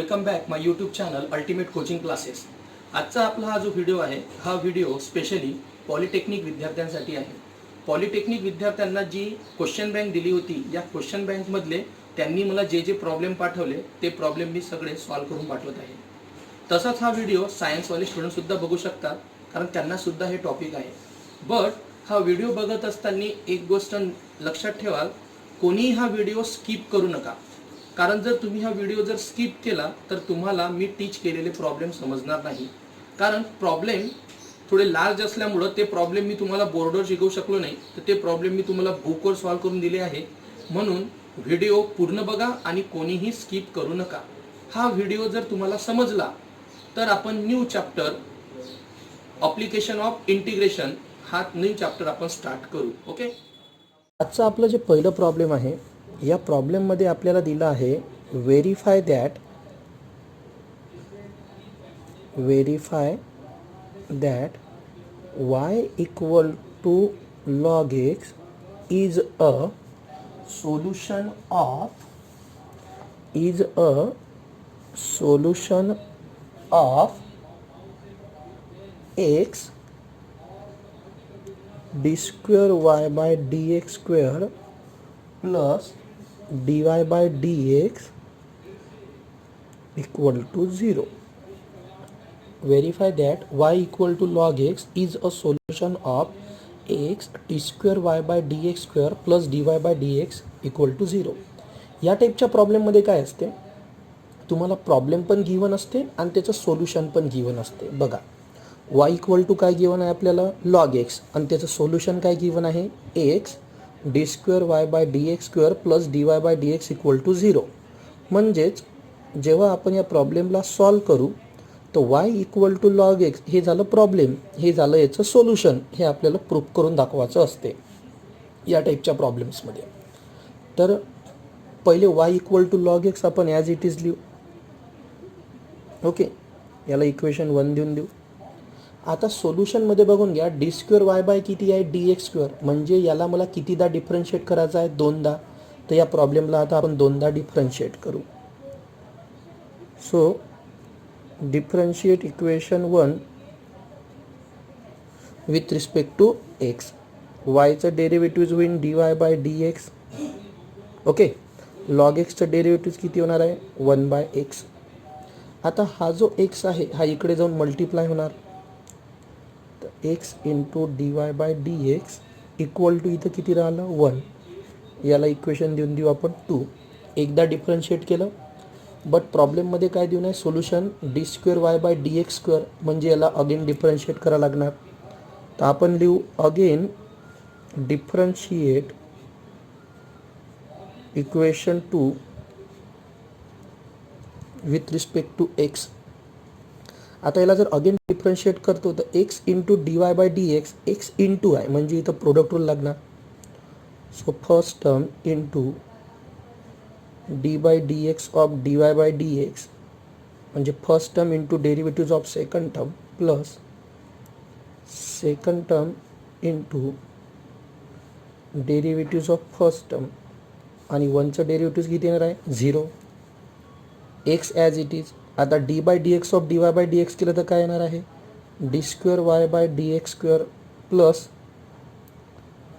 Welcome back my YouTube channel ultimate coaching classes. आजचा आपला हा जो व्हिडिओ आहे हा व्हिडिओ स्पेशली पॉलिटेक्निक विद्यार्थ्यांसाठी आहे. पॉलिटेक्निक विद्यार्थ्यांना जी क्वेश्चन बँक दिली होती या क्वेश्चन बँकमधले त्यांनी मला जे जे प्रॉब्लेम पाठवले ते प्रॉब्लेम मी सगळे सॉल्व करून पाठवत आहे. तसाच हा व्हिडिओ सायन्सवाले स्टुडंटसुद्धा बघू शकतात कारण त्यांनासुद्धा हे टॉपिक आहे. बट हा व्हिडिओ बघत असताना एक गोष्ट लक्षात ठेवा, कोणीही हा व्हिडिओ स्किप करू नका. कारण जर तुम्ही हा व्हिडिओ जर स्किप केला तर तुम्हाला मी टीच केलेले प्रॉब्लेम समजणार नाही. कारण प्रॉब्लेम थोडे लार्ज असल्यामुळं ते प्रॉब्लेम मी तुम्हाला बोर्डवर शिकवू शकलो नाही, तर ते प्रॉब्लेम मी तुम्हाला बुकवर सॉल्व करून दिले आहे. म्हणून व्हिडिओ पूर्ण बघा आणि कोणीही स्किप करू नका. हा व्हिडिओ जर तुम्हाला समजला तर आपण new chapter application of integration हा न्यू चॅप्टर आपण स्टार्ट करू. ओके. आजचं आपलं जे पहिलं प्रॉब्लेम आहे या प्रॉब्लेममध्ये आपल्याला दिलं आहे verify that y equal to log x is a solution of x d square y by dx square plus dy by dx equal to 0. Verify that y equal to log x is a solution of x d square y by dx square plus dy by dx equal to 0. या टाईपच्या प्रॉब्लेममध्ये काय असते, तुम्हाला problem पण given असते आणि त्याचं सोल्युशन पण गिवन असते. बघा, y इक्वल टू काय गिवन आहे आपल्याला, log x, आणि त्याचं सोल्युशन काय गिवन आहे, x d square y by d x square plus d y by d x equal to 0. म्हणजेच जेव्हा आपण या प्रॉब्लेमला सॉल्व करू तर y equal to log x हे झालं प्रॉब्लेम, हे झालं याचं सोल्युशन, हे आपल्याला प्रूफ करून दाखवायचं असते या टाईपच्या प्रॉब्लेम्समध्ये. तर पहिले y equal to log x आपण ॲज इट इज लिहू. ओके, याला इक्वेशन 1 देऊन देऊ. आता सोल्युशनमध्ये बघून घ्या, डी स्क्वेअर वाय बाय किती आहे, डी एक्स स्क्वेअर, म्हणजे याला मला कितीदा डिफरन्शिएट करायचं आहे, 2दा. तर या प्रॉब्लेमला आता आपण 2दा डिफरन्शिएट करू. So differentiate equation 1 with respect to x. वायचं डेरिव्हेटिव्ह होईल d y by d x. Okay, log एक्सचं डेरिव्हेटिव्ह किती होणार आहे, 1 बाय एक्स. आता हा जो एक्स आहे हा इकडे जाऊन मल्टिप्लाय होणार, तर x into d y by d x equal to इथं किती राहिलं, 1. याला इक्वेशन देऊन देऊ आपण 2. एकदा डिफरन्शिएट केलं, बट प्रॉब्लेममध्ये काय देऊन आहे, solution d square y by d x square, म्हणजे याला अगेन डिफरन्शिएट करावं लागणार. तर आपण लिहू again differentiate equation 2 with respect to x. आता याला जर अगेन डिफरन्शिएट करतो तर x into d y by d x, x into आहे म्हणजे इथं प्रोडक्ट रूल लागणार. So first term into d by d x of d y by d x, म्हणजे first term into derivative of second term plus second term into derivative of first term, आणि 1चं derivative किती येणार आहे, 0. X as it is. आता d by d x of d y by d x केलं तर काय येणार आहे, d square y by d x square plus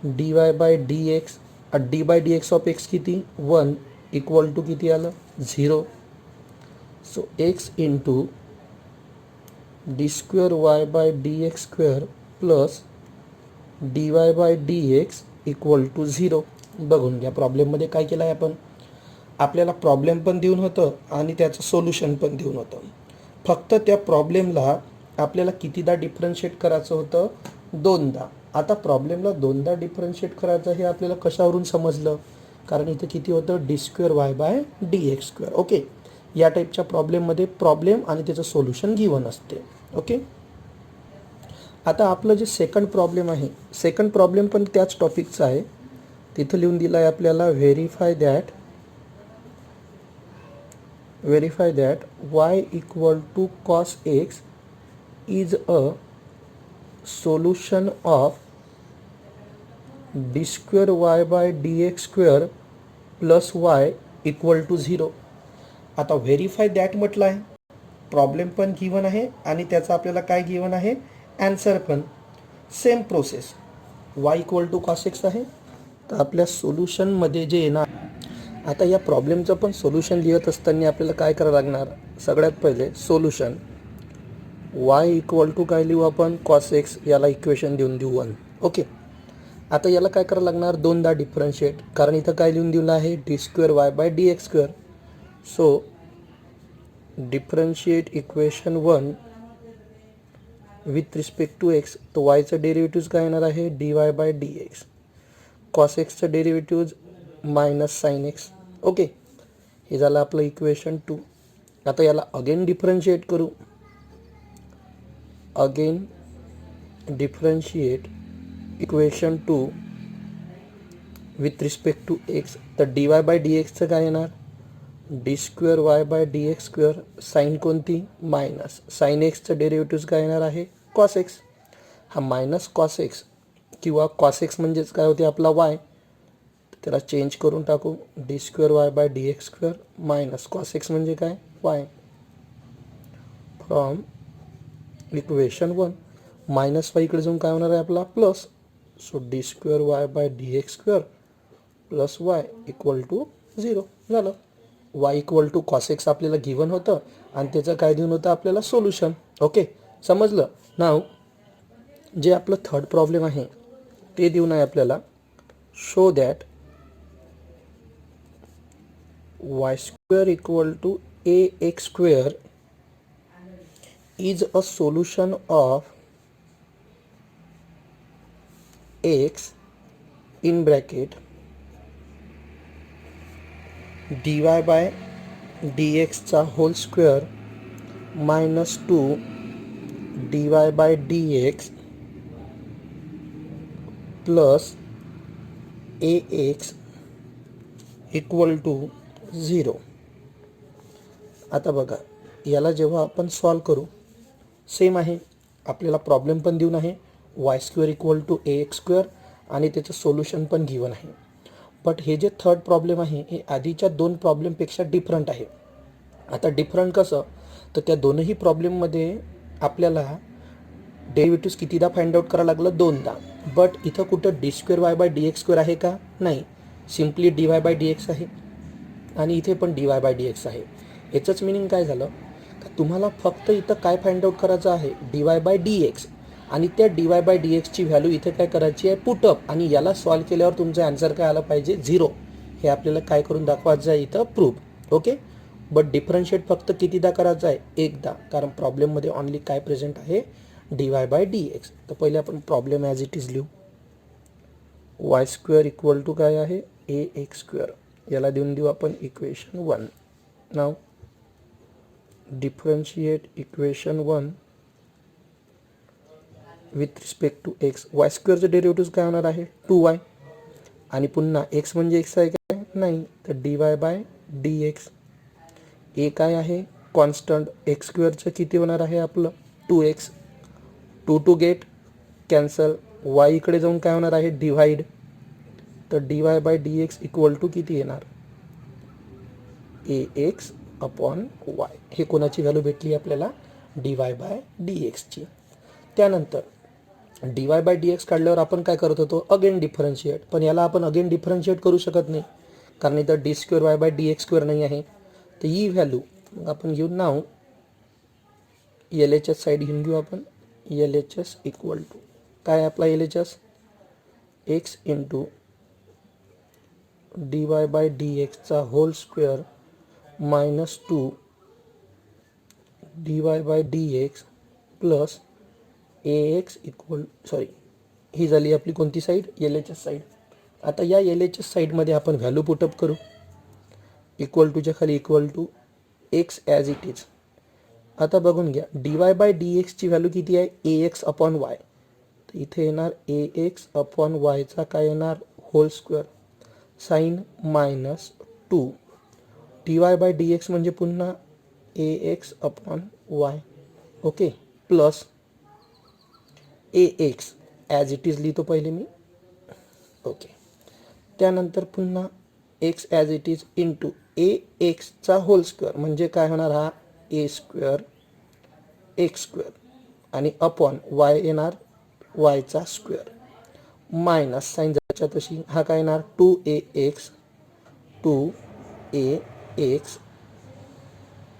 d y by d x. D by d x of x किती, 1 equal to किती आलं, 0. So x into d square y by d x square plus d y by d x equal to 0. बघून घ्या प्रॉब्लेममध्ये काय केलं आहे आपण, आपल्याला प्रॉब्लेम पण देऊन होतं आणि त्याचं सोल्युशन पण देऊन होतं. फक्त त्या प्रॉब्लेमला आपल्याला कितीदा डिफरन्शिएट करायचं होतं, 2दा. आता प्रॉब्लेमला 2दा डिफरन्शिएट करायचं हे आपल्याला कशावरून समजलं, कारण इथं किती होतं, D square y by d x square. Okay, या टाईपच्या प्रॉब्लेममध्ये प्रॉब्लेम आणि त्याचं सोल्युशन गिवन असते. ओके, आता आपलं जे सेकंड प्रॉब्लेम आहे, सेकंड प्रॉब्लेम पण त्याच टॉपिकचा आहे. तिथं लिहून दिलं आहे आपल्याला verify that y equal to cos x is a solution of d square y by d x square plus y equal to 0. आता व्हेरीफाय दॅट म्हटलं आहे, प्रॉब्लेम पण गिवन आहे आणि त्याचा आपल्याला काय गिवन आहे, ॲन्सर पण. Same process, y equal to cos x आहे. तर आपल्या सोल्युशनमध्ये जे येणार, आता या प्रॉब्लेमचं पण सोल्युशन लिहित असताना आपल्याला काय करावं लागणार, सगळ्यात पहिले सोल्युशन y इक्वल टू काय लिहू आपण, कॉस एक्स, याला इक्वेशन देऊन देऊ 1. ओके. आता याला काय करावं लागणार, दोनदा डिफरन्शिएट, कारण इथं काय लिहून दिलं आहे, d square y by d x square. So differentiate equation 1 with respect to x. तर वायचं डेरिव्हेटिव्ह काय येणार आहे, d y by d x. Cos एक्सचं derivative minus sine x. Okay, हे झालं आपलं इक्वेशन 2. आता याला अगेन डिफरन्शिएट करू. Again differentiate equation 2 with respect to x. तर डी वाय बाय डी एक्सचं काय येणार, d square y by d x square. Sine कोणती, मायनस. साइन एक्सचं डेरिव्हेटिव्ह काय येणार आहे, कॉस एक्स. हा मायनस कॉस एक्स किंवा कॉस एक्स म्हणजेच काय होते आपला वाय, त्याला चेंज करून टाकू, d square y by d x square minus cos x म्हणजे काय, y. From equation 1 minus y इकडे जाऊन काय होणार आहे आपला, plus. So d square y by d x square plus y equal to 0 झालं. Y equal to cos x आपल्याला गिवन होतं आणि त्याचं काय देऊन होतं आपल्याला, सोल्युशन. ओके, समजलं. नाव जे आपलं थर्ड प्रॉब्लेम आहे ते देऊन आहे आपल्याला, show that y square equal to a x square is a solution of x in bracket d y by d एक्सचा whole square minus 2 d y by d x plus a x equal to 0. आता बघा, याला जेव्हा आपण solve करू, same आहे, आपल्याला problem पण देऊन आहे, y square equal to a x square आणि त्याचं सोल्युशन पण गिवन आहे. बट हे जे थर्ड प्रॉब्लेम आहे हे आधीच्या दोन प्रॉब्लेमपेक्षा डिफरंट आहे. आता डिफरंट कसं, तर त्या दोनही प्रॉब्लेममध्ये आपल्याला डेरिव्हेटिव्ह कितीदा फाइंड आउट करावं लागलं, दोनदा. बट इथं कुठं D square y by d x square आहे का, नाही, simply D y by d x आहे आणि इथे पण D y by d x आहे. याचंच मिनिंग काय झालं, तर तुम्हाला फक्त इथं काय फाइंड आउट करायचं आहे, d y by d x, आणि त्या डी वाय बाय डी एक्सची व्हॅल्यू इथे काय करायची आहे, पुटअप, आणि याला सॉल्व केल्यावर तुमचं आन्सर काय आलं पाहिजे, 0. हे आपल्याला काय करून दाखवायचं आहे इथं, प्रूफ. ओके. बट डिफरन्शिएट फक्त कितीदा करायचं आहे, एकदा, कारण प्रॉब्लेममध्ये ऑनली काय प्रेझेंट आहे, d y by d x. तर पहिले आपण प्रॉब्लेम ॲज इट इज लिहू. वाय स्क्वेअर इक्वल टू काय आहे, ए एक्स स्क्वेअर, याला देऊन देऊ आपण इक्वेशन 1. नाव differentiate equation 1 with respect to x. Y स्क्वेअरचं डेरिव्हेटिव्ह काय होणार आहे, 2y, आणि पुन्हा एक्स म्हणजे एक्स आहे काय, नाही, तर d y by d x. A काय आहे, कॉन्स्टंट. एक्स स्क्वेअरचं किती होणार आहे आपलं, 2x. 2 to get cancel. Y इकडे जाऊन काय होणार आहे, डिव्हाइड. तर d y by d x equal to किती येणार, ए एक्स अपॉन वाय. हे कोणाची व्हॅल्यू भेटली आपल्याला, डी वाय बाय डी एक्सची. त्यानंतर D y by d x काढल्यावर आपण काय करत होतो, अगेन डिफरन्शिएट. पण याला आपण अगेन डिफरन्शिएट करू शकत नाही, कारण इथं d square y by d x square नाही आहे. तर ही व्हॅल्यू आपण घेऊन नाव एल एच एस साईड घेऊन घेऊ आपण. L H S equal to काय आपला L H S, x into d y by d एक्सचा whole square minus 2 d y by d x plus a x equal, sorry, ही झाली आपली कोणती side, L H S side. आता या L H S साईडमध्ये आपण व्हॅल्यू पुटअप करू. इक्वल टूच्या खाली equal to x as it is. आता बघून घ्या, डी वाय बाय डी एक्सची व्हॅल्यू किती आहे, ए एक्स अपॉन वाय. तर इथे येणार ए एक्स अपॉन वायचा काय येणार, whole square sign minus 2 d y by d x म्हणजे पुन्हा a x upon y. Okay, plus a x as it is लिहितो पहिले मी. ओके, त्यानंतर पुन्हा x as it is into a एक्सचा होल स्क्वेअर म्हणजे काय होणार, हा ए स्क्वेअर एक्स स्क्वेअर आणि अपॉन वाय येणार वायचा स्क्वेअर मायनस साईन जायच्या तशी हा काय येणार 2ax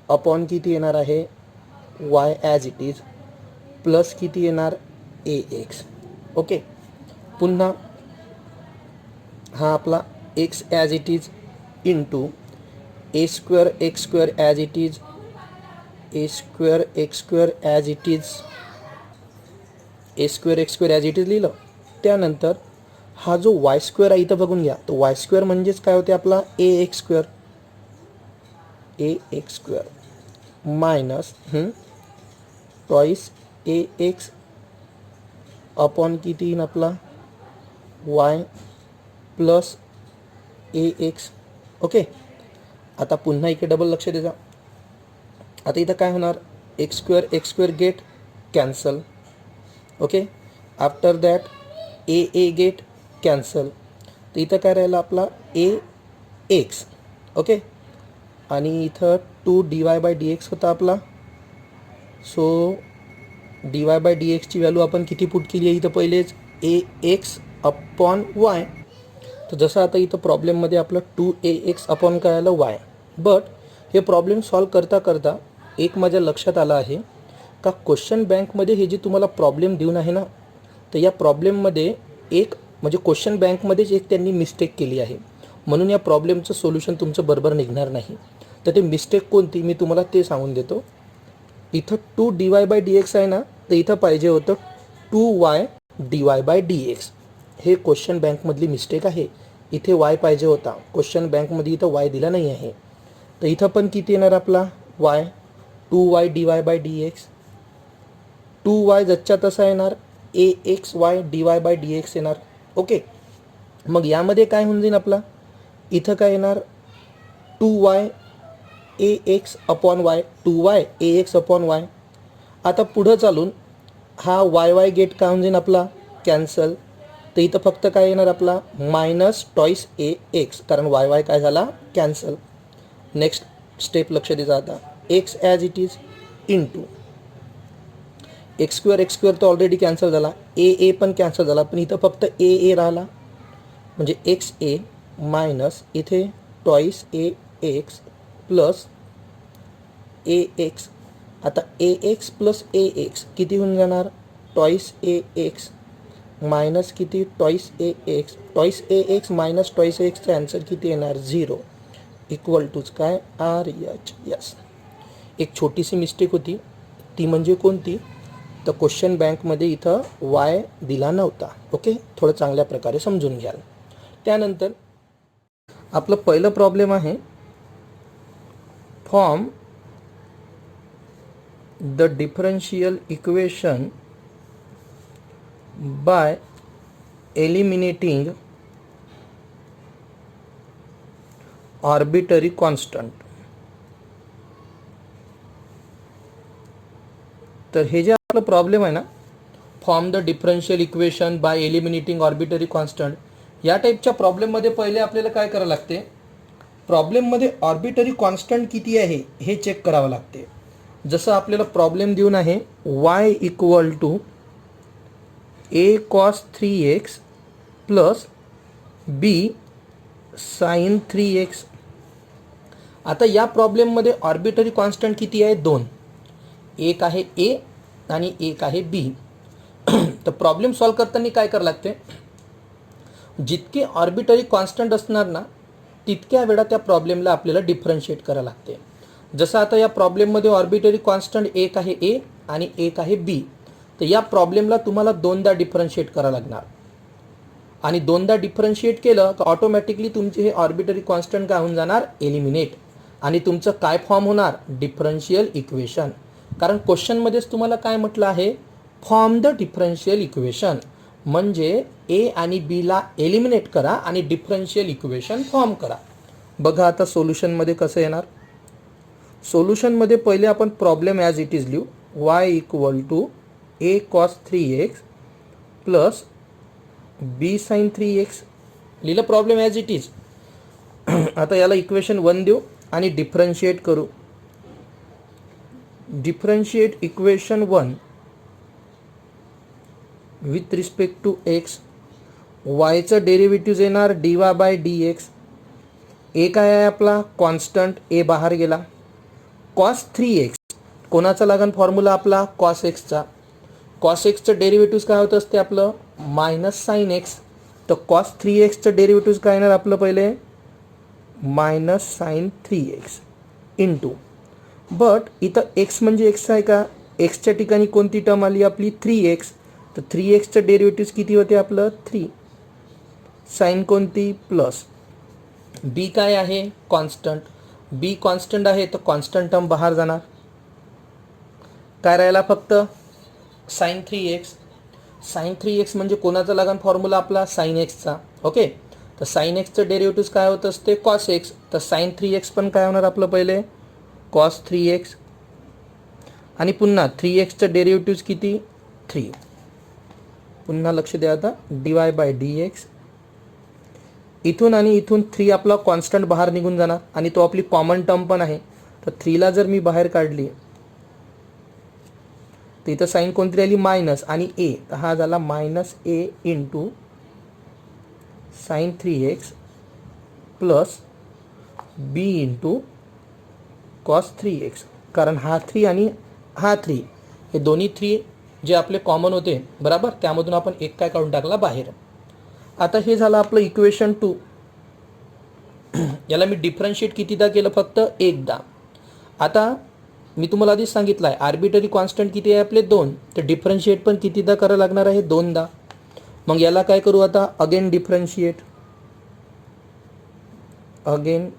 अपॉन किती येणार आहे Y as it is plus किती येणार ए एक्स. ओके, पुन्हा हा आपला x as it is into A square x square as it is a square x square as it is a square x square as it is लिहिलं. त्यानंतर हा जो Y square आहे इथं बघून घ्या, तो वाय स्क्वेअर म्हणजेच काय होते आपला a x square minus twice a x upon किती येईन आपला y plus a x. Okay, आता पुन्हा इकडे डबल लक्ष द्या. आता इथं काय होणार x square get cancel. Okay, after that A get cancel. तर इथं काय राहिलं आपला ए एक्स. ओके, आणि इथं 2 dy/dx होता आपला. सो dy/dx ची व्हॅल्यू आपण किती पुट केली आहे इथं पहिलेच ए एक्स अपॉन वाय. तर जसं आता इथं प्रॉब्लेममध्ये आपलं 2ax अपॉन काय आलं वाय. बट हे प्रॉब्लेम सॉल्व करता करता एक माझ्या लक्षात आलं आहे का क्वेश्चन बँकमध्ये हे जे तुम्हाला प्रॉब्लेम देऊन आहे ना, तर या प्रॉब्लेममध्ये एक म्हणजे क्वेश्चन बँकमध्येच एक त्यांनी मिस्टेक केली आहे, म्हणून या प्रॉब्लेमचं सोल्युशन तुमचं बरोबर निघणार नाही. तर ते मिस्टेक कोणती मी तुम्हाला ते सांगून देतो. इथं 2dy/dx आहे ना, तर इथं पाहिजे होतं 2y dy/dx. हे क्वेश्चन बँकमधली मिस्टेक आहे. इथे y पाहिजे होता, क्वेश्चन बँकमध्ये इथं y दिला नाही आहे. तर इथं पण किती येणार आपला y 2y dy/dx. 2y जच्च्या तसा येणार axy dy/dx येणार. ओके, मग यामध्ये काय होऊन जाईल आपला इथं काय येणार 2y ax upon Y 2y ax upon Y. आता पुढं चालून हा वाय गेट काय होऊन जाईल आपला कॅन्सल. तर इथं फक्त काय येणार आपला मायनस टॉईस ए एक्स, कारण वाय काय झाला कॅन्सल. नेक्स्ट स्टेप लक्ष द्यायचा आता x as it is into x square तर ऑलरेडी कॅन्सल झाला, ए पण कॅन्सल झाला, पण इथं फक्त ए राहिला म्हणजे एक्स ए मायनस इथे toys a x plus a x. आता ए एक्स प्लस ए एक्स किती होऊन जाणार टॉईस ए एक्स मायनस किती toys a x minus twice ए एक्सचा आन्सर किती येणार 0 इक्वल टूच काय आर एच. यस, एक छोटीशी मिस्टेक होती, ती म्हणजे कोणती तर क्वेश्चन बँकमध्ये इथं वाय दिला नव्हता. ओके, थोडं चांगल्या प्रकारे समजून घ्याल. त्यानंतर आपलं पहिलं प्रॉब्लेम आहे form the differential equation by eliminating arbitrary constant. तर हे जे आपलं प्रॉब्लेम आहे ना form the differential equation by eliminating arbitrary constant, या टाईपच्या प्रॉब्लेममध्ये पहिले आपल्याला काय करावं लागते प्रॉब्लेममध्ये आर्बिटरी कॉन्स्टंट किती आहे हे चेक करावं लागते. जसं आपल्याला प्रॉब्लेम देऊन आहे y equal to a cos 3x plus b sin 3x. आता या प्रॉब्लेममध्ये आर्बिटरी कॉन्स्टंट किती आहे 2, एक आहे a आणि एक आहे b. तर प्रॉब्लेम सॉल्व करताना काय करावं लागते जितके आर्बिटरी कॉन्स्टंट असणार ना तितक्या वेळा त्या प्रॉब्लेमला आपल्याला डिफरन्शिएट करावं लागते. जसं आता या प्रॉब्लेममध्ये आर्बिटरी कॉन्स्टंट एक आहे a आणि एक आहे b. तर या प्रॉब्लेमला तुम्हाला दोनदा डिफरन्शिएट करावं लागणार आणि दोनदा डिफरन्शिएट केलं तर ऑटोमॅटिकली तुमचे हे आर्बिटरी कॉन्स्टंट काय होऊन जाणार एलिमिनेट आणि तुमचं काय फॉर्म होणार डिफरन्शियल इक्वेशन. कारण क्वेश्चनमध्येच तुम्हाला काय म्हटलं आहे फॉर्म द डिफरन्शियल इक्वेशन म्हणजे ए आणि बी ला एलिमिनेट करा आणि डिफरन्शियल इक्वेशन फॉर्म करा. बघा आता सोल्युशनमध्ये कसं येणार. सोल्युशनमध्ये पहिले आपण प्रॉब्लेम ॲज इट इज लिहू y equal to a cos 3x plus b sin 3x लिहिलं प्रॉब्लेम ॲज इट इज. आता याला इक्वेशन 1 देऊ आणि डिफरन्शिएट करू. Differentiate equation 1 with respect to x. वायचं डेरिव्हेटिव्ह येणार dy बाय dx. ए काय आहे आपला कॉन्स्टंट, ए बाहेर गेला. कॉस 3x कोणाचा लागन फॉर्म्युला आपला कॉस एक्सचा. कॉस एक्सचं डेरिव्हेटिव्ह काय होत असते आपलं मायनस साइन एक्स. तर कॉस 3xचं डेरिव्हेटिव्ह काय येणार आपलं पहिले minus sine 3x into. But इथं एक्स म्हणजे एक्स आहे का, एक्सच्या ठिकाणी कोणती टर्म आली आपली 3x. तर 3xचं डेरिव्हेटिव्ह किती होते आपलं 3. साइन कोणती प्लस. बी काय आहे कॉन्स्टंट. बी कॉन्स्टंट आहे तर कॉन्स्टंट टर्म बाहेर जाणार. काय राहिला फक्त साइन 3x. साइन 3x म्हणजे कोणाचा लागन फॉर्म्युला आपला साइन एक्सचा. ओके, तर साइन एक्सचं डेरिव्हेटिव्ह काय होत असते कॉस एक्स. तर साइन 3x पण काय होणार आपलं पहिले कॉस 3x आणि पुन्हा 3xचं डेरिव्हेटिव्ह किती 3. पुन्हा लक्ष द्या आता dy बाय dx. इथून आणि इथून 3 आपला कॉन्स्टंट बाहेर निघून जाणार आणि तो आपली कॉमन टर्म पण आहे. तर 3ला जर मी बाहेर काढली तर इथं साईन कोणती राहिली मायनस आणि ए. तर हा झाला मायनस ए इंटू साइन 3x प्लस बी इंटू कॉस 3x. कारण हा 3 आणि हा 3 हे दोन्ही 3 जे आपले कॉमन होते बरोबर, त्यामधून आपण एक काय काढून टाकला बाहेर. आता हे झालं आपलं इक्वेशन 2. याला मी डिफरन्शिएट कितीदा केलं फक्त एकदा. आता मी तुम्हाला आधीच सांगितलं आहे आर्बिटरी कॉन्स्टंट किती आहे आपले 2. तर डिफरन्शिएट पण कितीदा करावं लागणार आहे 2दा. मग याला काय करू आता again differentiate. Again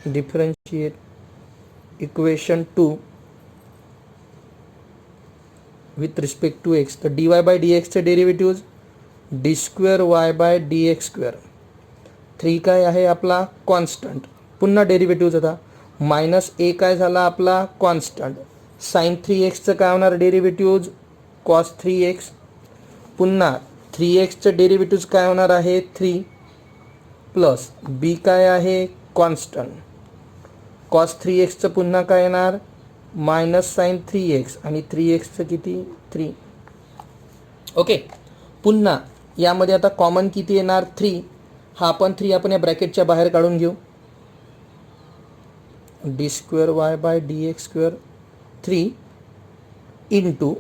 differentiate equation 2 with respect to x. तर dy बाय dxचे derivative d square y by dx square. 3 काय आहे आपला कॉन्स्टंट. पुन्हा डेरिव्हेटिव्ह आता मायनस ए काय झाला आपला कॉन्स्टंट. साइन 3xचं काय होणार डेरिव्हेटिव्ह कॉस 3x. पुन्हा 3xचं डेरिव्हेटिव्ह काय होणार आहे 3 प्लस बी काय आहे कॉन्स्टंट. कॉस 3xचं पुन्हा काय येणार मायनस साइन 3x आणि 3xचं किती 3. ओके, पुन्हा यामध्ये आता कॉमन किती येणार 3. हा आपण 3 आपण या ब्रॅकेटच्या बाहेर काढून घेऊ. D square y by dx square 3 into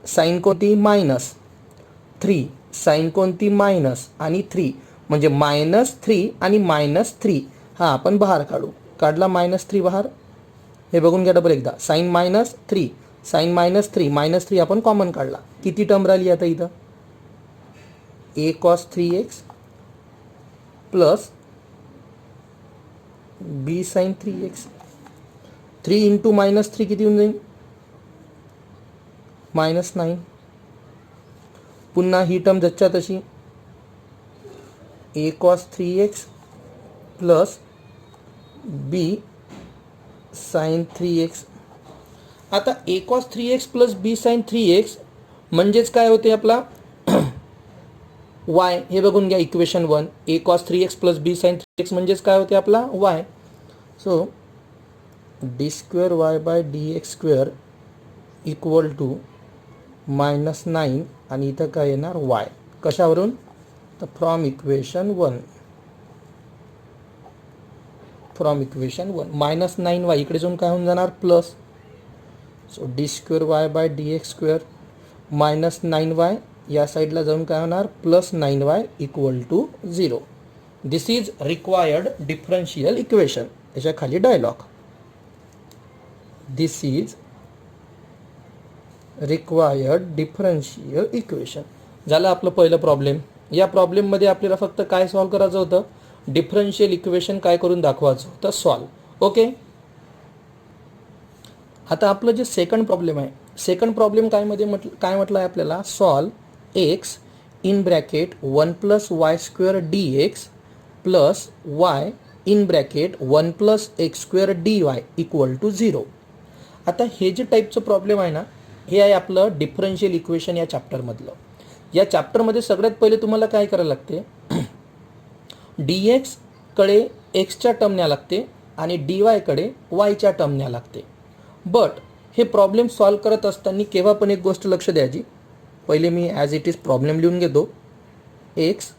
sine कोणती मायनस 3. साइन कोणती मायनस आणि 3 म्हणजे मायनस 3 आणि मायनस 3 हा आपण बाहेर काढू. काढला मायनस 3 बाहेर. हे बघून घ्या डबल एकदा. Sine minus 3 sine minus 3 minus 3 आपण कॉमन काढला. किती टर्म राहिली आता इथं a cos 3x plus b sine 3x. 3 into minus 3 किती होऊन जाईल मायनस 9. पुन्हा ही टर्म जच्च्या तशी a cos 3x plus b sine 3x. आता a cos 3x plus b sine 3x म्हणजेच काय होते आपला y. हे बघून घ्या equation 1 a cos 3x plus b sine 3x म्हणजेच काय होते आपला y. So d square y by dx square equal to minus 9 आणि इथं काय येणार y. कशावरून तर from equation 1. From equation 1 minus 9y इकडे जाऊन काय होऊन जाणार plus. So d square y by dx square minus 9y या साईडला जाऊन काय होणार plus 9y equal to 0. This is required differential equation. याच्या खाली dialogue this is required differential equation. झालं आपलं पहिलं प्रॉब्लेम. या प्रॉब्लेममध्ये आपल्याला फक्त काय सॉल्व करायचं होतं डिफरन्शियल इक्वेशन काय करून दाखवायचं होतं सॉल्व. ओके, आता आपलं जे सेकंड प्रॉब्लेम आहे सेकंड प्रॉब्लेम काय म्हटलं आहे आपल्याला solve x in bracket 1 plus y square dx plus y in bracket 1 plus x square dy equal to 0. आता हे जे टाईपचं प्रॉब्लेम आहे ना हे आहे आपलं डिफरन्शियल इक्वेशन या चॅप्टरमधलं. या चॅप्टरमध्ये सगळ्यात पहिले तुम्हाला काय करायला लागते dx कडे एक्सच्या टर्म न्यावं लागते आणि डी वायकडे वायच्या टर्म न्यावं लागते. बट हे प्रॉब्लेम सॉल्व करत असताना केव्हा पण एक गोष्ट लक्ष द्यायची. पहिले मी ॲज इट इज प्रॉब्लेम लिहून घेतो. X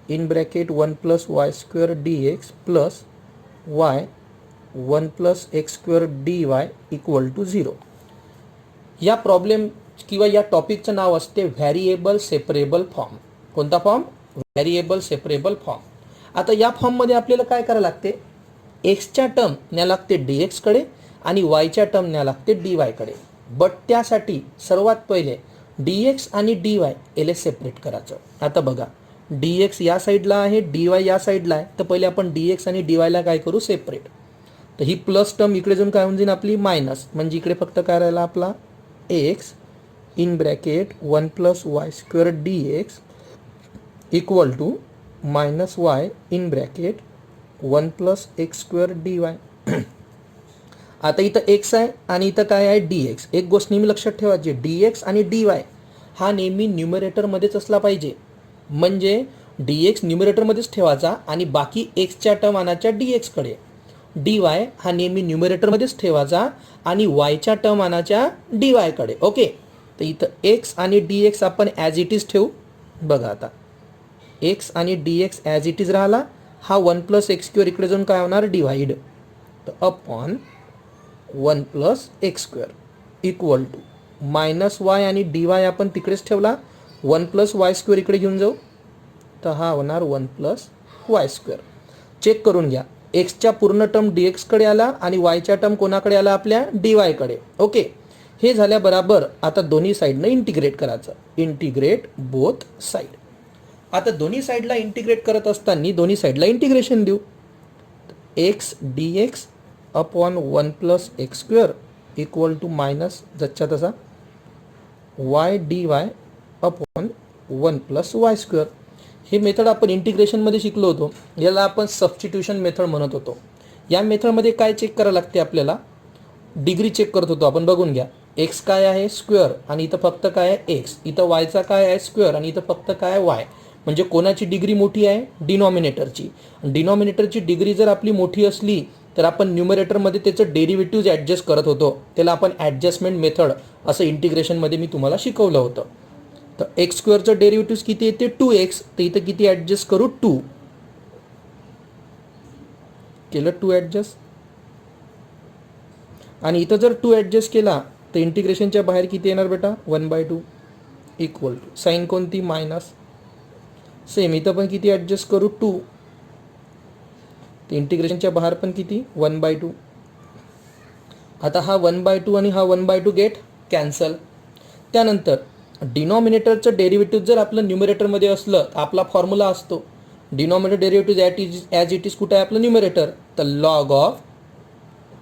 in bracket 1 plus y square d x plus y 1 plus x square d y equal to 0. या प्रॉब्लेम किंवा या टॉपिकचं नाव असते व्हॅरिएबल सेपरेबल फॉर्म. कोणता फॉर्म? Variable separable form. आता या फॉर्ममध्ये आपल्याला काय करावं लागते? एक्सच्या टर्म न्या लागते डी एक्सकडे आणि वायच्या टर्म न्या लागते डी वायकडे. बट त्यासाठी सर्वात पहिले डी एक्स आणि डी वाय याला सेपरेट करायचं. आता बघा, डी एक्स या साईडला आहे, डी वाय या साईडला आहे. तर पहिले आपण डी एक्स आणि डी वायला काय करू? सेपरेट. तर ही प्लस टर्म इकडे जाऊन काय होऊन जाईल आपली? मायनस. म्हणजे इकडे फक्त काय राहिला आपला? X in bracket 1 plus y square d x equal to minus y in bracket 1 plus x square d y. आता इथं एक्स आहे आणि इथं काय आहे? D x. एक गोष्ट नेहमी लक्षात ठेवायची, डी एक्स आणि डी वाय हा नेहमी न्यूमरेटरमध्येच असला पाहिजे. म्हणजे डी एक्स न्यूमरेटरमध्येच ठेवायचा आणि बाकी एक्सच्या टर्म आणायच्या डी एक्सकडे. डी वाय हा नेहमी न्यूमरेटरमध्येच ठेवायचा आणि वायच्या टर्म आणायच्या डी वायकडे. ओके, तर इथं एक्स आणि डी एक्स आपण ॲज इट इज ठेवू. बघा आता एक्स आणि D x as it is राहिला. हा 1 प्लस एक्स स्क्वेअर इकडे जाऊन काय होणार? डिवाइड. तर upon 1 plus x square equal to minus y आणि डी वाय आपण तिकडेच ठेवला. 1 प्लस वाय स्क्वेअर इकडे घेऊन जाऊ. तर हा होणार 1 प्लस वाय स्क्वेअर. चेक करून घ्या, एक्सच्या पूर्ण टर्म डी एक्सकडे आला आणि वायच्या टर्म कोणाकडे आला? आपल्या डी वायकडे. ओके, हे झाल्याबरोबर आता दोन्ही साईडनं इंटिग्रेट करायचं. Integrate both side. आता दोन्ही साईडला इंटिग्रेट करत असताना दोन्ही साईडला इंटिग्रेशन देऊ. X d x upon 1 plus x square equal to minus जसच्या तसा y d y upon 1 plus y square. हे मेथड आपण इंटिग्रेशनमध्ये शिकलो होतो. याला आपण सबस्टिट्यूशन मेथड म्हणत होतो. या मेथडमध्ये काय चेक करावं लागते आपल्याला? डिग्री चेक करत होतो आपण. बघून घ्या, एक्स काय आहे? स्क्वेअर. आणि इथं फक्त काय आहे? एक्स. इथं वायचा काय आहे? स्क्वेअर. आणि इथं फक्त काय आहे? वाय. म्हणजे कोणाची डिग्री मोठी आहे? डिनॉमिनेटरची. डिनॉमिनेटरची डिग्री जर आपली मोठी असली तर आपण न्यूमरेटरमध्ये त्याचं डेरिव्हेटिव्ह ॲडजस्ट करत होतो. त्याला आपण ॲडजस्टमेंट मेथड असं इंटिग्रेशनमध्ये मी तुम्हाला शिकवलं होतं. तर एक्स स्क्वेअरचं डेरिव्हेटिव्ह किती येते? 2x. तर इथं किती ॲडजस्ट करू? 2. केलं 2 ॲडजस्ट. आणि इथं जर 2 ॲडजस्ट केला तर इंटिग्रेशनच्या बाहेर किती येणार बेटा? 1/2 इक्वल टू साईन कोणती? मायनस. सेम इथं पण किती ॲडजस्ट करू? 2. तर इंटिग्रेशनच्या बाहेर पण किती? 1/2. आता हा 1/2 आणि हा 1/2 गेट कॅन्सल. त्यानंतर डिनॉमिनेटरचं डेरिव्हेटिव्ह जर आपलं न्यूमरेटरमध्ये असलं तर आपला फॉर्म्युला असतो denominator derivative as it is कुठं आहे? आपलं न्यूमरेटर. तर log of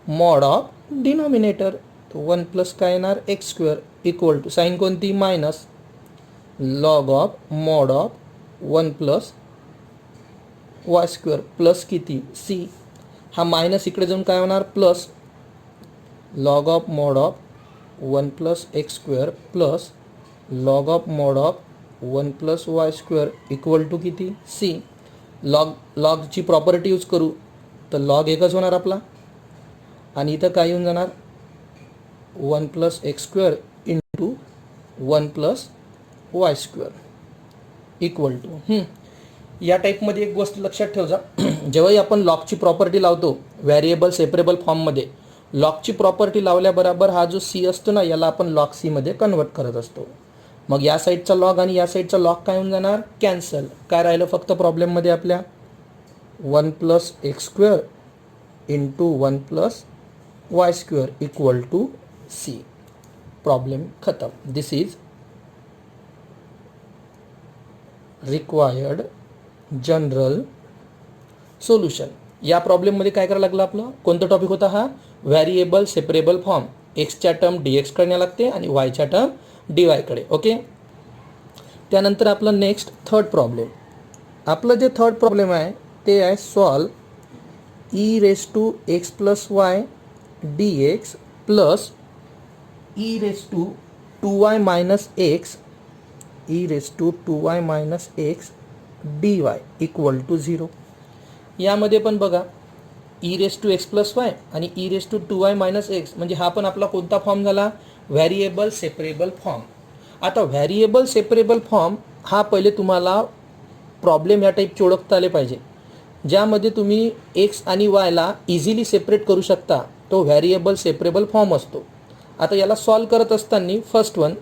mod of denominator. 1 plus काय येणार? X square equal to sign कोणती? Minus log of mod of 1 plus y square plus किती? सी. हा मायनस इकडे जाऊन काय होणार? Plus log of mod of 1 plus x square plus log of mod of 1 plus y square equal to किती? C. लॉगची property use करू तर log एकच होणार आपला. आणि इथं काय येऊन जाणार? 1 plus x square into 1 plus y square equal to. या टाईपमध्ये एक गोष्ट लक्षात ठेवजा, जेव्हाही आपण लॉगची प्रॉपर्टी लावतो व्हॅरिएबल सेपरेबल फॉर्ममध्ये, लॉगची प्रॉपर्टी लावल्याबरोबर हा जो सी असतो ना, याला आपण लॉग सीमध्ये कन्वर्ट करत असतो. मग या साईडचा लॉग आणि या साईडचा लॉग काय होऊन जाणार? कॅन्सल. काय राहिलं फक्त प्रॉब्लेममध्ये आपल्या? 1 plus x square into 1 plus y square equal to c. Problem खतम. This is required general solution. या प्रॉब्लेममध्ये काय करायला लागलं आपलं? कोणता टॉपिक होता हा? Variable separable form. एक्सच्या टर्म डी एक्स कडे लागते आणि वायच्या टर्म डी वायकडे. ओके, त्यानंतर आपलं नेक्स्ट थर्ड प्रॉब्लेम. आपलं जे थर्ड प्रॉब्लेम आहे ते आहे solve e raise to x plus y d x plus e raise to 2y minus x e raise to 2y minus x d y equal to 0. यामध्ये पण बघा e raise to x plus y आणि e raise to 2y minus x, म्हणजे हा पण आपला कोणता form झाला, व्हॅरिएबल सेपरेबल फॉर्म. आता व्हॅरिएबल सेपरेबल फॉर्म हा पहिले तुम्हाला प्रॉब्लेम या टाईपचे ओळखता आले पाहिजे, ज्यामध्ये तुम्ही एक्स आणि वायला इझिली सेपरेट करू शकता, तो व्हॅरिएबल सेपरेबल फॉर्म असतो. आता याला सॉल्व करत असताना first one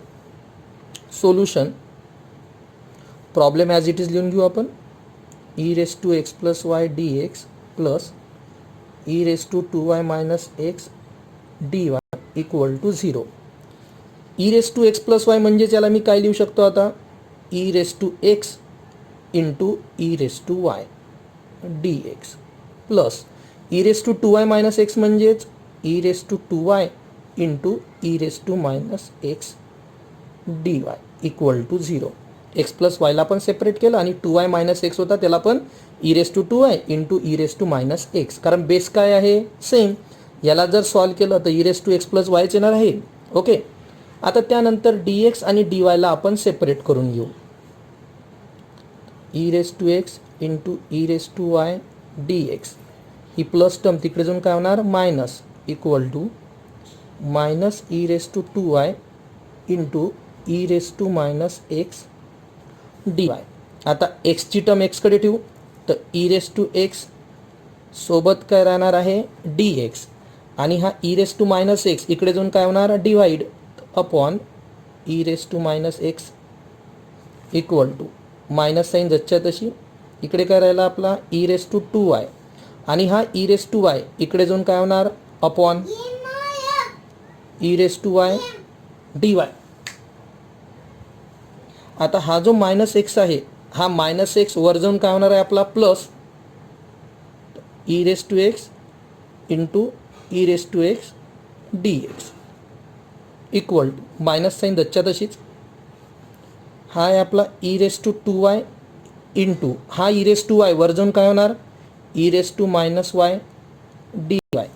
solution, problem as it is लिहून घेऊ आपण. E raise to x plus y d x plus e raise to 2y minus x d y equal to 0. E raise to x plus y म्हणजेच याला मी काय लिहू शकतो आता, e raise to x into e raise to y d x plus e raise to 2y minus x म्हणजेच e raise to 2y into e raise to minus x d y equal to 0. X plus वायला पण separate केलं आणि 2y minus x होता त्याला पण e raise to 2y into e raise to minus x, कारण base काय आहे सेम. याला जर सॉल्व केलं तर e raise to x plus वायच येणार आहे. ओके, आता त्यानंतर डी एक्स आणि डी वायला आपण सेपरेट करून घेऊ. E raise to x into e raise to y d x, ही प्लस टर्म तिकडे जाऊन काय होणार minus equal to minus e raise to 2y into e raise to minus x d y. आता एक्सची टर्म एक्सकडे ठेवू तर ई रेस टू एक्स सोबत काय राहणार आहे डी एक्स, आणि हा e raise to minus x इकडे जाऊन काय होणार divide upon e raise to minus x equal to minus sign जसच्या तशी इकडे काय राहिला आपला ई रेस टू 2y, आणि हा ई रेस टू वाय इकडे जाऊन काय होणार upon e raise to y d y. आता हा जो मायनस एक्स आहे हा मायनस एक्स वर जाऊन काय होणार आहे आपला plus e raise to x into e raise to x d x equal to minus sign दसच्या तशीच हा आहे आपला e raise to 2y into हा ई रेस टू वाय वर जाऊन काय होणार e raise to minus y d y.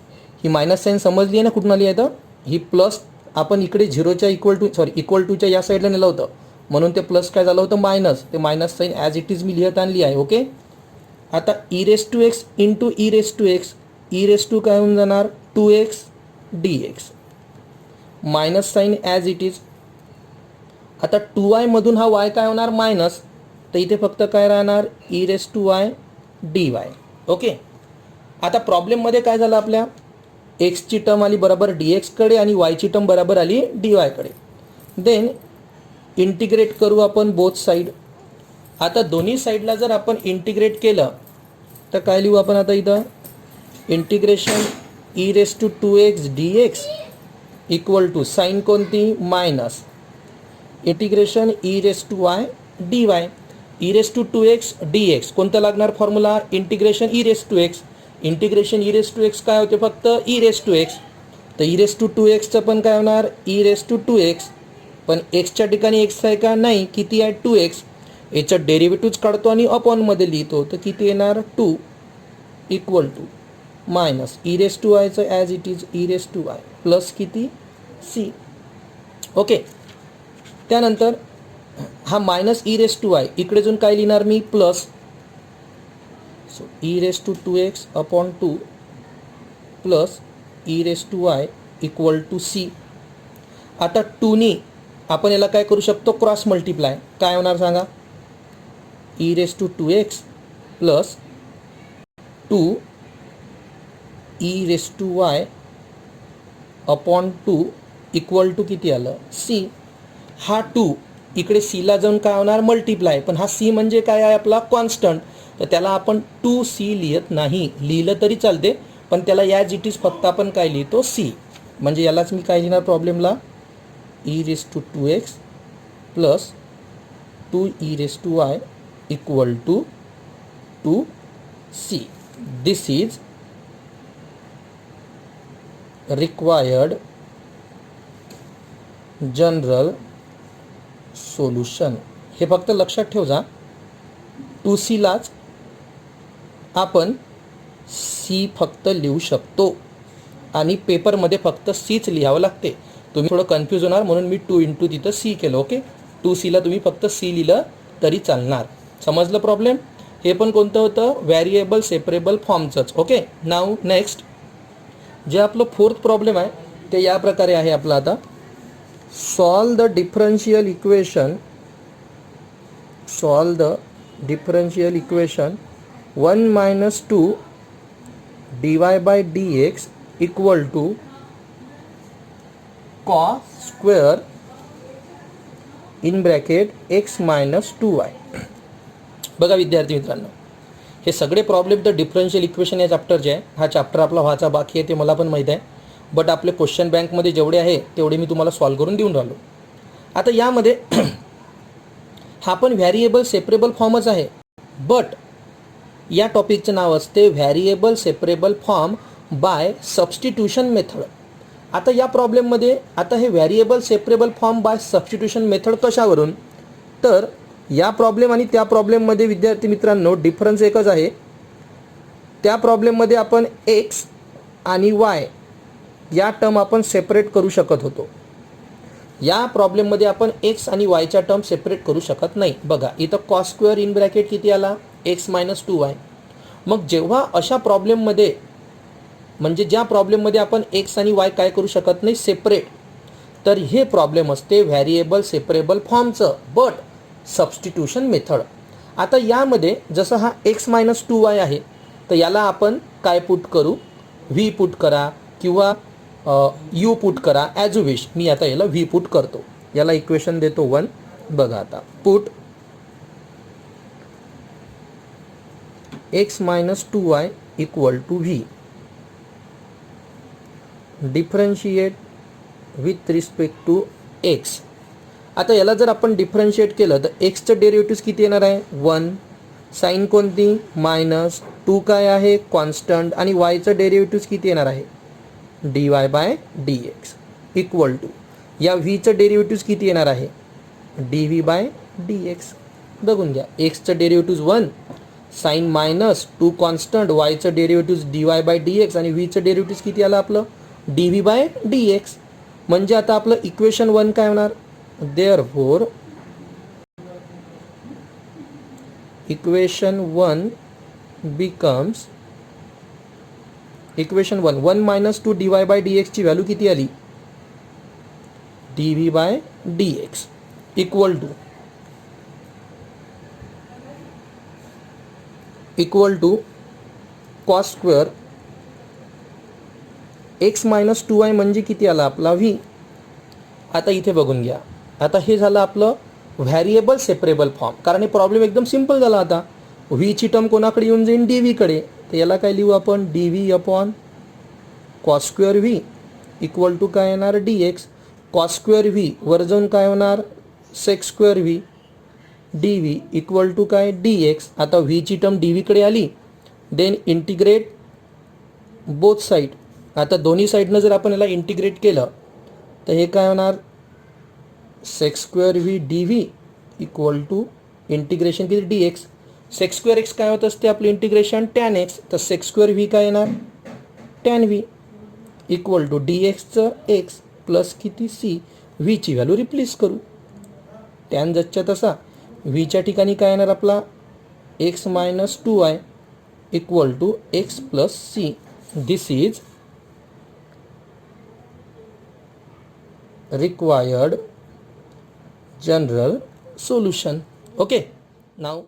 ही मायनस साईन समजली आहे ना कुठून आली आहे, तर ही प्लस आपण इकडे झिरोच्या इक्वल टूच्या या साईडला नेलं होतं, म्हणून ते प्लस काय झालं होतं मायनस, ते minus sign as it is मी लिहित आणली आहे. ओके, आता e raise to x into e raise to x, e raise to काय होऊन जाणार 2x d x minus sign as it is. आता 2y मधून हा y काय होणार मायनस, तर इथे फक्त काय राहणार e raise to y d y. Okay, आता प्रॉब्लेममध्ये काय झालं आपल्या एक्सची टर्म आली बरोबर डी एक्सकडे आणि वायची टर्म बरोबर आली डी वायकडे. देन इंटिग्रेट करू आपण बोथ साईड. आता दोन्ही साईडला जर आपण इंटिग्रेट केलं तर काय लिहू आपण आता इथं integration e raise to 2x d x equal to sign कोणती minus integration e raise to y d y. E raise to 2x d x कोणतं लागणार formula integration e raise to x. Integration e raise to x काय होते फक्त e raise to x, तर e raise to 2xचं पण काय होणार ई रेस टू 2x, पण एक्सच्या ठिकाणी एक्स आहे का नाही, किती आहे 2x. याचं डेरिव्हेटिव्ज काढतो आणि अपॉनमध्ये लिहितो तर किती येणार 2 equal to minus e raise to वायचं as it is e raise to y plus किती सी. ओके, त्यानंतर हा minus e raise to y इकडे जाऊन काय लिहिणार मी plus, so e raise to 2x upon 2 plus e raise to y equal to c. आता 2नी आपण याला काय करू शकतो क्रॉस मल्टिप्लाय, काय होणार सांगा e raise to 2x plus 2 e raise to y upon 2 equal to किती आलं सी. हा 2 इकडे सीला जाऊन काय होणार मल्टिप्लाय, पण हा सी म्हणजे काय आहे आपला कॉन्स्टंट, तर त्याला आपण 2c लिहित नाही, लिहिलं तरी चालते पण त्याला ॲज इट इज फक्त आपण काय लिहितो सी. म्हणजे यालाच मी काय लिहिणार प्रॉब्लेमला e raise to 2x plus 2 e raise to y equal to 2c. This is required general solution. हे फक्त लक्षात ठेव जा, 2cलाच आपण सी फक्त लिहू शकतो आणि पेपरमध्ये फक्त सीच लिहावं लागते. तुम्ही थोडं कन्फ्यूज होणार म्हणून मी 2 इंटू तिथं सी केलं. ओके, 2cला तुम्ही फक्त सी लिहिलं तरी चालणार. समजलं प्रॉब्लेम. हे पण कोणतं होतं, व्हॅरिएबल सेपरेबल फॉर्मचंच. ओके. नाव नेक्स्ट जे आपलं फोर्थ प्रॉब्लेम आहे ते या प्रकारे आहे आपलं. आता solve the differential equation 1 minus 2 dy by dx equal to cos square in bracket x minus 2y. बघा विद्यार्थी मित्रांनो, हे सगळे प्रॉब्लेम द डिफरन्शियल इक्वेशन या चॅप्टरचे आहे. हा चॅप्टर आपला व्हायचा बाकी आहे ते मला पण माहीत आहे, बट आपले क्वेश्चन बँकमध्ये जेवढे आहे तेवढे मी तुम्हाला सॉल्व्ह करून देऊन राहिलो. आता यामध्ये हा पण व्हॅरिएबल सेपरेबल फॉर्मच आहे, बट या टॉपिकचं नाव असते variable separable form by substitution method. आता या प्रॉब्लेममध्ये आता हे variable separable form by substitution method कशावरून, तर या प्रॉब्लेम आणि त्या प्रॉब्लेममध्ये विद्यार्थी मित्रांनो डिफरन्स एकच आहे. त्या प्रॉब्लेममध्ये आपण एक्स आणि वाय या टर्म आपण सेपरेट करू शकत होतो. या प्रॉब्लेममध्ये आपण एक्स आणि वायच्या टर्म सेपरेट करू शकत नाही. बघा इथं कॉस स्क्वेअर इन ब्रॅकेट किती आला, एक्स मायनस 2y. मग जेव्हा अशा प्रॉब्लेममध्ये म्हणजे ज्या प्रॉब्लेममध्ये आपण एक्स आणि वाय काय करू शकत नाही सेपरेट, तर हे प्रॉब्लेम असते व्हॅरिएबल सेपरेबल फॉर्मचं बट सबस्टिट्यूशन मेथड. आता यामध्ये जसं हा एक्स मायनस 2y आहे तर याला आपण काय पुट करू, व्ही पुट करा किंवा यू पुट करा ॲज यू विश. मी आता याला व्ही पुट करतो, याला इक्वेशन देतो 1. बघा आता put x minus 2y equal to v, differentiate with respect to x. आता याला जर आपण डिफरन्शिएट केलं तर एक्सचं डेरिव्हेटिव्ह किती येणार आहे 1, साईन कोणती मायनस 2 काय आहे कॉन्स्टंट, आणि वायचं डेरिव्हेटिव्ह किती येणार आहे dy by dx equal to या व्हीचं डेरिव्हेटिव्ह किती येणार आहे dv बाय dx. बघून घ्या एक्सचं डेरिव्हेटिव्ह 1, साईन मायनस 2 कॉन्स्टंट, वायचं डेरिव्हेटिव्ह dy बाय dx आणि व्हीचं डेरिव्हेटिव्ह किती आलं आपलं dv बाय dx. म्हणजे आता आपलं इक्वेशन 1 काय होणार, therefore equation 1 becomes equation 1 minus 2 dy by dx ची व्हॅल्यू किती आली dv by dx equal to cos square x minus 2y म्हणजे किती आला आपला व्ही. आता इथे बघून घ्या, आता हे झालं आपलं व्हॅरिएबल सेपरेबल फॉर्म, कारण हे प्रॉब्लेम एकदम सिम्पल झाला. आता व्हीची टर्म कोणाकडे येऊन जाईल डीव्हीकडे, तर याला काय लिहू आपण dv upon cos square v equal to काय येणार dx. कॉस स्क्वेअर व्ही वर जाऊन काय होणार sec square v dv equal to काय dx. आता व्हीची टर्म dvकडे आली, देन इंटिग्रेट बोथ साईड. आता दोन्ही साईडनं जर आपण याला इंटिग्रेट केलं तर हे काय होणार sec square v dv equal to integration किती dx. सेक स्क्वेअर एक्स काय होत असते आपलं इंटिग्रेशन टॅन एक्स, तर सेक स्क्वेअर व्ही काय येणार टॅन व्ही इक्वल टू dxचं एक्स प्लस किती सी. व्हीची व्हॅल्यू रिप्लेस करू, टॅन जसच्या तसा व्हीच्या ठिकाणी काय येणार आपला x minus 2y equal to x plus c. This is required general solution. Okay, now